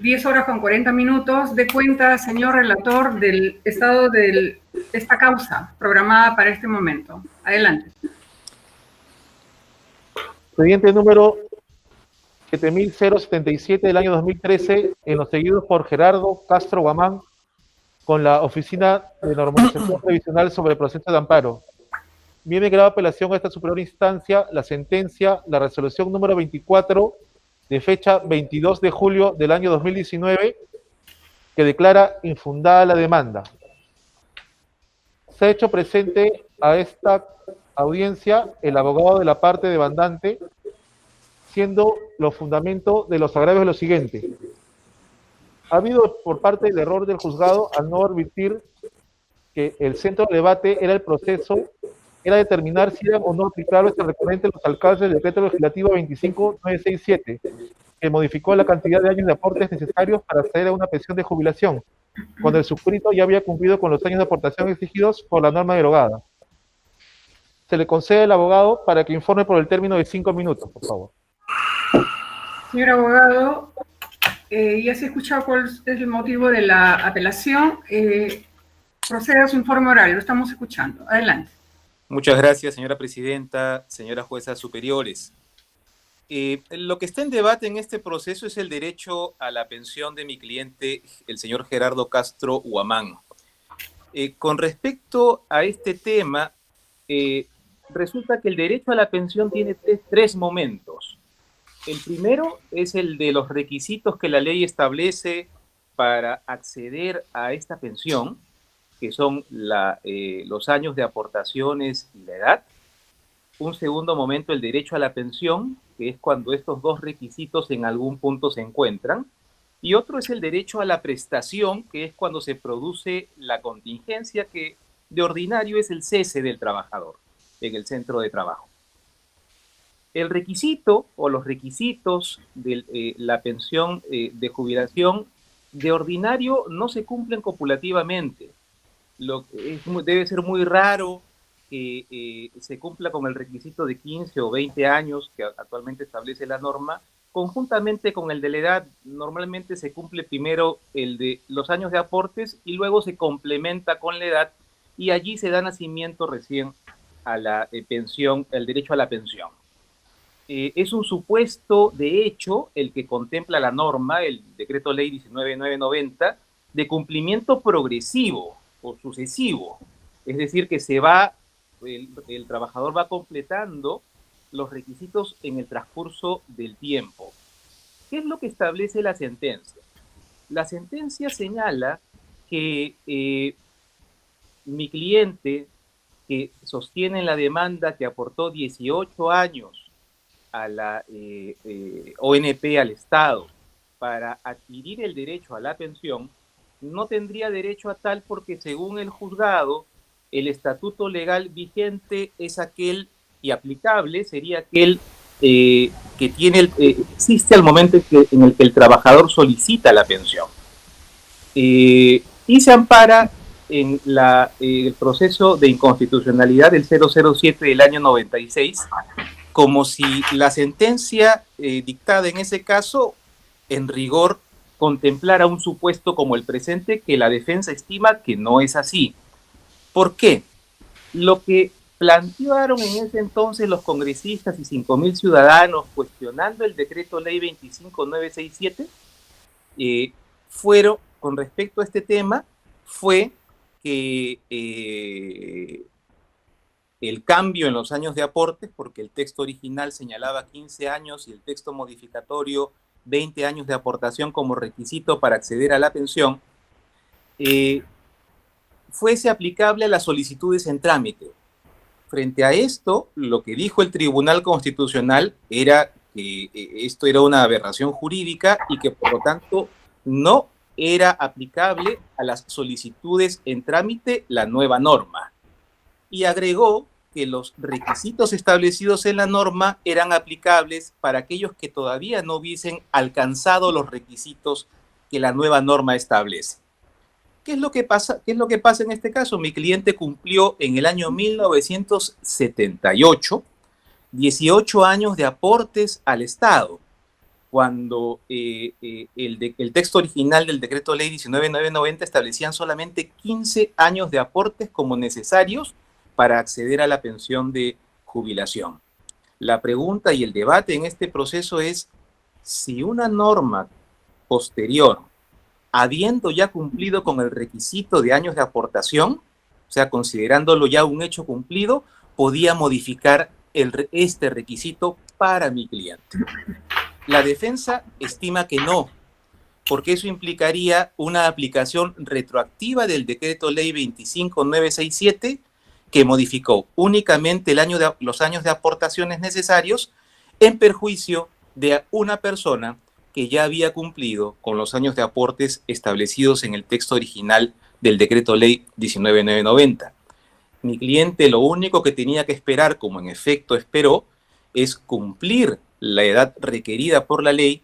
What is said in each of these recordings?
10 horas con 40 minutos. De cuenta, señor relator, del estado de esta causa programada para este momento. Adelante. Expediente número 7077 del año 2013, en lo seguido por Gerardo Castro Guamán, con la Oficina de Normalización Previsional sobre el Proceso de Amparo. Viene grabada apelación a esta superior instancia la sentencia, la resolución número 24, de fecha 22 de julio del año 2019, que declara infundada la demanda. Se ha hecho presente a esta audiencia el abogado de la parte demandante, siendo los fundamentos de los agravios lo siguiente. Ha habido por parte del error del juzgado al no admitir que el centro de debate era el proceso, era determinar si eran o no aplicables el recurrente de los alcances del decreto legislativo 25967, que modificó la cantidad de años de aportes necesarios para acceder a una pensión de jubilación, cuando el suscrito ya había cumplido con los años de aportación exigidos por la norma derogada. Se le concede al abogado para que informe por el término de 5 minutos, por favor. Señor abogado, ya se ha escuchado cuál es el motivo de la apelación. Proceda a su informe oral, lo estamos escuchando. Adelante. Muchas gracias, señora presidenta, señoras juezas superiores. Lo que está en debate en este proceso es el derecho a la pensión de mi cliente, el señor Gerardo Castro Guamán. Con respecto a este tema, resulta que el derecho a la pensión tiene tres momentos. El primero es el de los requisitos que la ley establece para acceder a esta pensión, que son los años de aportaciones y la edad. Un segundo momento, el derecho a la pensión, que es cuando estos dos requisitos en algún punto se encuentran. Y otro es el derecho a la prestación, que es cuando se produce la contingencia, que de ordinario es el cese del trabajador en el centro de trabajo. El requisito o los requisitos de la pensión de jubilación de ordinario no se cumplen copulativamente. Debe ser muy raro que se cumpla con el requisito de 15 o 20 años que actualmente establece la norma, conjuntamente con el de la edad. Normalmente se cumple primero el de los años de aportes y luego se complementa con la edad y allí se da nacimiento recién a la pensión, el derecho a la pensión. Es un supuesto de hecho el que contempla la norma, el decreto ley 19990, de cumplimiento progresivo o sucesivo. Es decir, que el trabajador va completando los requisitos en el transcurso del tiempo. ¿Qué es lo que establece la sentencia? La sentencia señala que mi cliente, que sostiene en la demanda que aportó 18 años a la ONP, al Estado, para adquirir el derecho a la pensión, no tendría derecho a tal porque según el juzgado, el estatuto legal vigente es aquel y aplicable, sería aquel que existe al momento en el que el trabajador solicita la pensión. Y se ampara en el proceso de inconstitucionalidad del 007 del año 96, como si la sentencia dictada en ese caso, en rigor, contemplara un supuesto como el presente que la defensa estima que no es así. ¿Por qué? Lo que plantearon en ese entonces los congresistas y 5.000 ciudadanos cuestionando el decreto ley 25967 fueron, con respecto a este tema, fue que el cambio en los años de aportes, porque el texto original señalaba 15 años y el texto modificatorio 20 años de aportación como requisito para acceder a la pensión, fuese aplicable a las solicitudes en trámite. Frente a esto, lo que dijo el Tribunal Constitucional era que esto era una aberración jurídica y que por lo tanto no era aplicable a las solicitudes en trámite la nueva norma. Y agregó que los requisitos establecidos en la norma eran aplicables para aquellos que todavía no hubiesen alcanzado los requisitos que la nueva norma establece. ¿Qué es lo que pasa? ¿Qué es lo que pasa en este caso? Mi cliente cumplió en el año 1978 18 años de aportes al Estado. cuando el texto original del decreto ley 19.990 establecían solamente 15 años de aportes como necesarios para acceder a la pensión de jubilación. La pregunta y el debate en este proceso es si una norma posterior, habiendo ya cumplido con el requisito de años de aportación, o sea, considerándolo ya un hecho cumplido, podía modificar este requisito para mi cliente. La defensa estima que no, porque eso implicaría una aplicación retroactiva del decreto ley 25967, que modificó únicamente los años de aportaciones necesarios en perjuicio de una persona que ya había cumplido con los años de aportes establecidos en el texto original del decreto ley 19.990. Mi cliente lo único que tenía que esperar, como en efecto esperó, es cumplir la edad requerida por la ley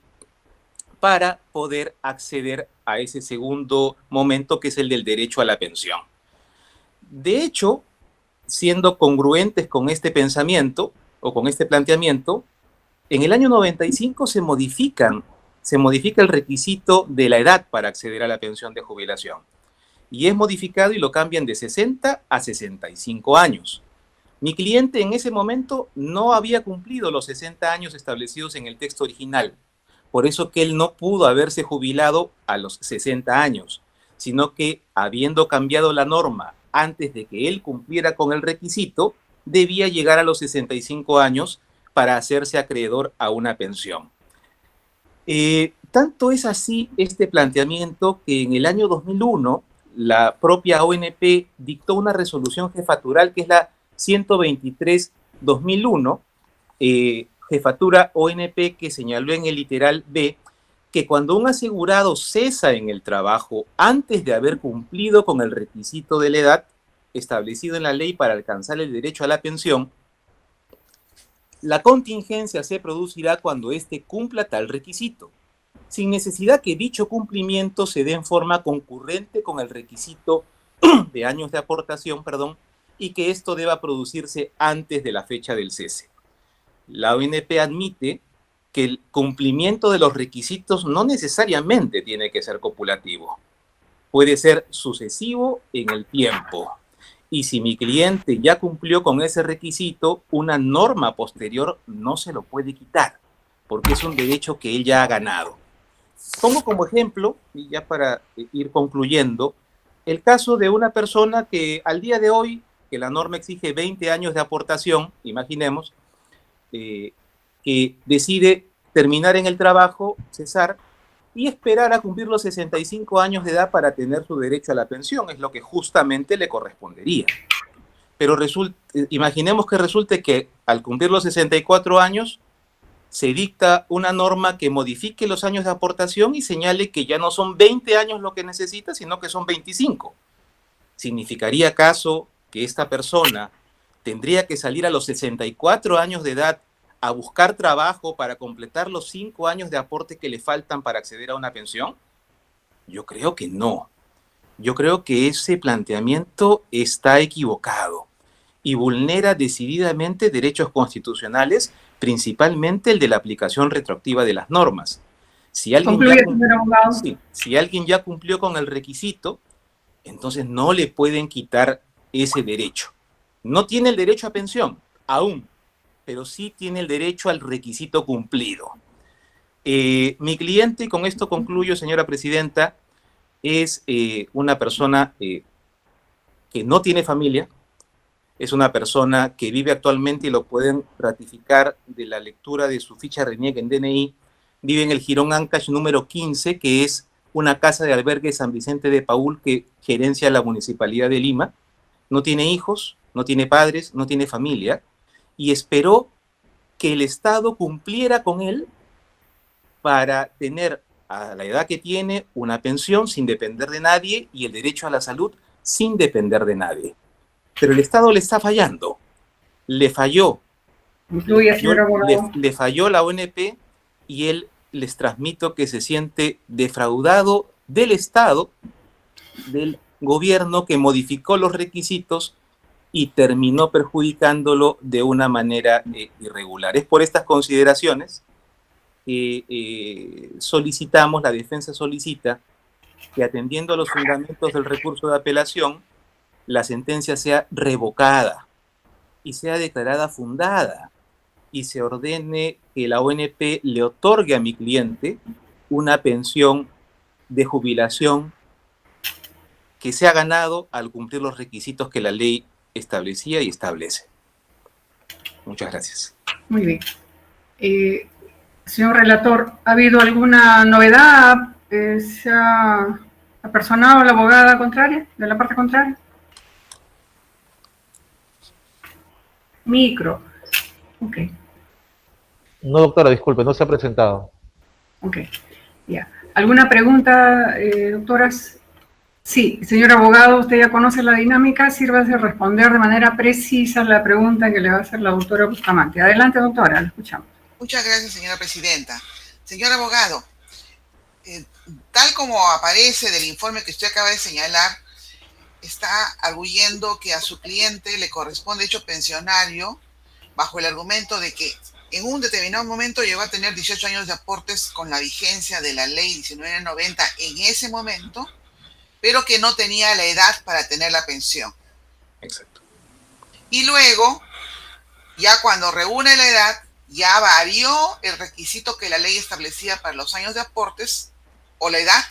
para poder acceder a ese segundo momento, que es el del derecho a la pensión. De hecho, siendo congruentes con este pensamiento o con este planteamiento, en el año 95 se modifica el requisito de la edad para acceder a la pensión de jubilación. Y es modificado y lo cambian de 60 a 65 años. Mi cliente en ese momento no había cumplido los 60 años establecidos en el texto original. Por eso que él no pudo haberse jubilado a los 60 años, sino que, habiendo cambiado la norma antes de que él cumpliera con el requisito, debía llegar a los 65 años para hacerse acreedor a una pensión. Tanto es así este planteamiento que en el año 2001 la propia ONP dictó una resolución jefatural que es la 123/2001, jefatura ONP, que señaló en el literal B que cuando un asegurado cesa en el trabajo antes de haber cumplido con el requisito de la edad establecido en la ley para alcanzar el derecho a la pensión, la contingencia se producirá cuando éste cumpla tal requisito, sin necesidad que dicho cumplimiento se dé en forma concurrente con el requisito de años de aportación, y que esto deba producirse antes de la fecha del cese. La ONP admite que el cumplimiento de los requisitos no necesariamente tiene que ser copulativo. Puede ser sucesivo en el tiempo. Y si mi cliente ya cumplió con ese requisito, una norma posterior no se lo puede quitar, porque es un derecho que él ya ha ganado. Pongo como ejemplo, y ya para ir concluyendo, el caso de una persona que al día de hoy, que la norma exige 20 años de aportación, imaginemos, que decide terminar en el trabajo, cesar, y esperar a cumplir los 65 años de edad para tener su derecho a la pensión, es lo que justamente le correspondería. Pero imaginemos que resulte que al cumplir los 64 años, se dicta una norma que modifique los años de aportación y señale que ya no son 20 años lo que necesita, sino que son 25. ¿Significaría acaso que esta persona tendría que salir a los 64 años de edad a buscar trabajo para completar los 5 años de aporte que le faltan para acceder a una pensión? Yo creo que no. Yo creo que ese planteamiento está equivocado y vulnera decididamente derechos constitucionales, principalmente el de la aplicación retroactiva de las normas. Si alguien ya cumplió con el requisito, entonces no le pueden quitar ese derecho. No tiene el derecho a pensión, aún, pero sí tiene el derecho al requisito cumplido. Mi cliente, y con esto concluyo, señora presidenta, es una persona que no tiene familia, es una persona que vive actualmente, y lo pueden ratificar de la lectura de su ficha RENIEC en DNI, vive en el Jirón Ancash número 15, que es una casa de albergue San Vicente de Paúl que gerencia la Municipalidad de Lima. No tiene hijos, no tiene padres, no tiene familia, y esperó que el Estado cumpliera con él para tener, a la edad que tiene, una pensión sin depender de nadie y el derecho a la salud sin depender de nadie. Pero el Estado le está fallando. Le falló. Le falló la ONP, y él, les transmito que se siente defraudado del Estado, del gobierno que modificó los requisitos y terminó perjudicándolo de una manera irregular. Es por estas consideraciones solicitamos, la defensa solicita que, atendiendo a los fundamentos del recurso de apelación, la sentencia sea revocada y sea declarada fundada, y se ordene que la ONP le otorgue a mi cliente una pensión de jubilación que se ha ganado al cumplir los requisitos que la ley establecía y establece. Muchas gracias. Muy bien. Señor relator, ¿ha habido alguna novedad? ¿Se ha apersonado la abogada contraria, de la parte contraria? Micro. Ok. No, doctora, disculpe, no se ha presentado. Ok, ya. ¿Alguna pregunta, doctoras? Sí, señor abogado, usted ya conoce la dinámica, sírvase a responder de manera precisa la pregunta que le va a hacer la doctora Bustamante. Adelante, doctora, la escuchamos. Muchas gracias, señora presidenta. Señor abogado, tal como aparece del informe que usted acaba de señalar, está arguyendo que a su cliente le corresponde hecho pensionario bajo el argumento de que en un determinado momento llegó a tener 18 años de aportes con la vigencia de la ley 1990 en ese momento, pero que no tenía la edad para tener la pensión. Exacto. Y luego, ya cuando reúne la edad, ya varió el requisito que la ley establecía para los años de aportes o la edad,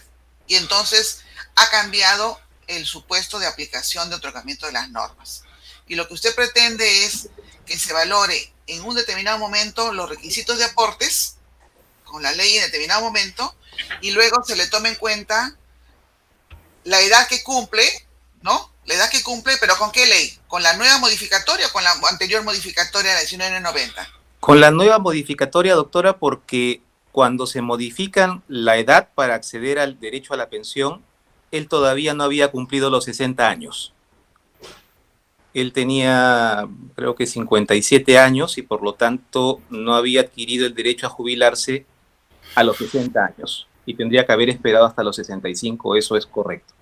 y entonces ha cambiado el supuesto de aplicación de otorgamiento de las normas. Y lo que usted pretende es que se valore en un determinado momento los requisitos de aportes con la ley en determinado momento, y luego se le tome en cuenta la edad que cumple, ¿no? La edad que cumple, pero ¿con qué ley? ¿Con la nueva modificatoria o con la anterior modificatoria de la 1990? Con la nueva modificatoria, doctora, porque cuando se modifican la edad para acceder al derecho a la pensión, él todavía no había cumplido los 60 años. Él tenía, creo que 57 años, y por lo tanto no había adquirido el derecho a jubilarse a los 60 años. Y tendría que haber esperado hasta los 65, eso es correcto.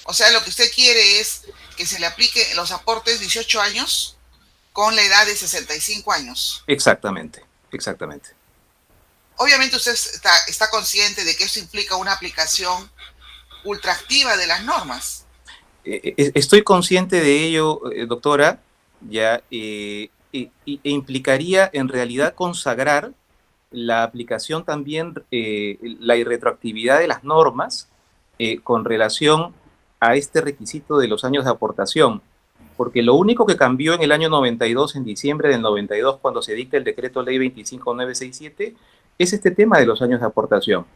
O sea, lo que usted quiere es que se le aplique los aportes 18 años con la edad de 65 años. Exactamente, exactamente. Obviamente usted está consciente de que eso implica una aplicación ultraactiva de las normas. Estoy consciente de ello, doctora, ya, e implicaría en realidad consagrar la aplicación también, la irretroactividad de las normas con relación a este requisito de los años de aportación, porque lo único que cambió en el año 92, en diciembre del 92, cuando se dicta el decreto ley 25967, es este tema de los años de aportación.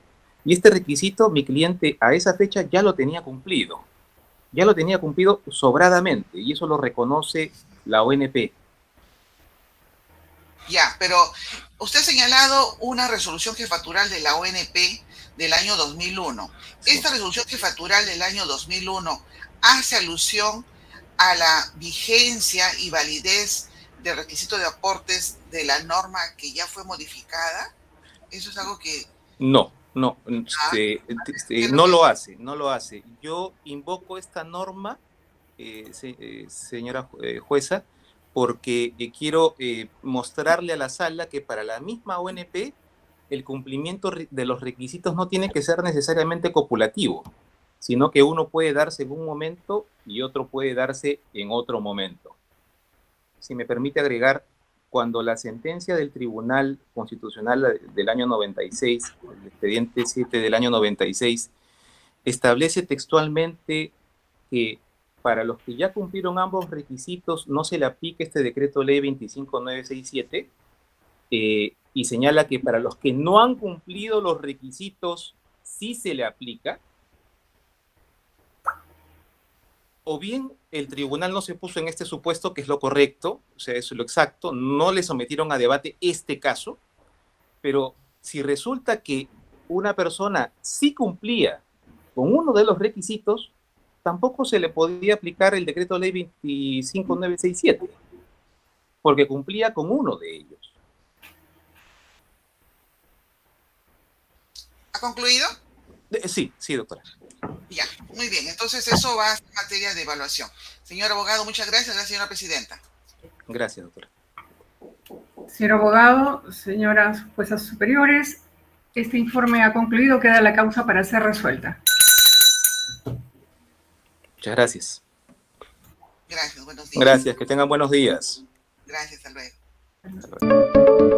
Y este requisito, mi cliente a esa fecha ya lo tenía cumplido sobradamente, y eso lo reconoce la ONP. Ya, pero usted ha señalado una resolución jefatural de la ONP del año 2001. Esta resolución jefatural del año 2001 hace alusión a la vigencia y validez del requisito de aportes de la norma que ya fue modificada. Eso es algo que... No lo hace. Yo invoco esta norma, señora jueza, porque quiero mostrarle a la sala que para la misma ONP el cumplimiento de los requisitos no tiene que ser necesariamente copulativo, sino que uno puede darse en un momento y otro puede darse en otro momento. Si me permite agregar, cuando la sentencia del Tribunal Constitucional del año 96, el expediente 7 del año 96, establece textualmente que para los que ya cumplieron ambos requisitos no se le aplica este decreto ley 25967, y señala que para los que no han cumplido los requisitos sí se le aplica, o bien el tribunal no se puso en este supuesto, que es lo correcto, o sea, eso es lo exacto, no le sometieron a debate este caso, pero si resulta que una persona sí cumplía con uno de los requisitos, tampoco se le podía aplicar el decreto ley 25967, porque cumplía con uno de ellos. ¿Ha concluido? Sí, doctora. Ya, muy bien. Entonces eso va a ser materia de evaluación. Señor abogado, muchas gracias. Gracias, señora presidenta. Gracias, doctora. Señor abogado, señoras juezas superiores, este informe ha concluido, queda la causa para ser resuelta. Muchas gracias. Gracias, buenos días. Gracias, que tengan buenos días. Gracias, hasta luego. Hasta luego.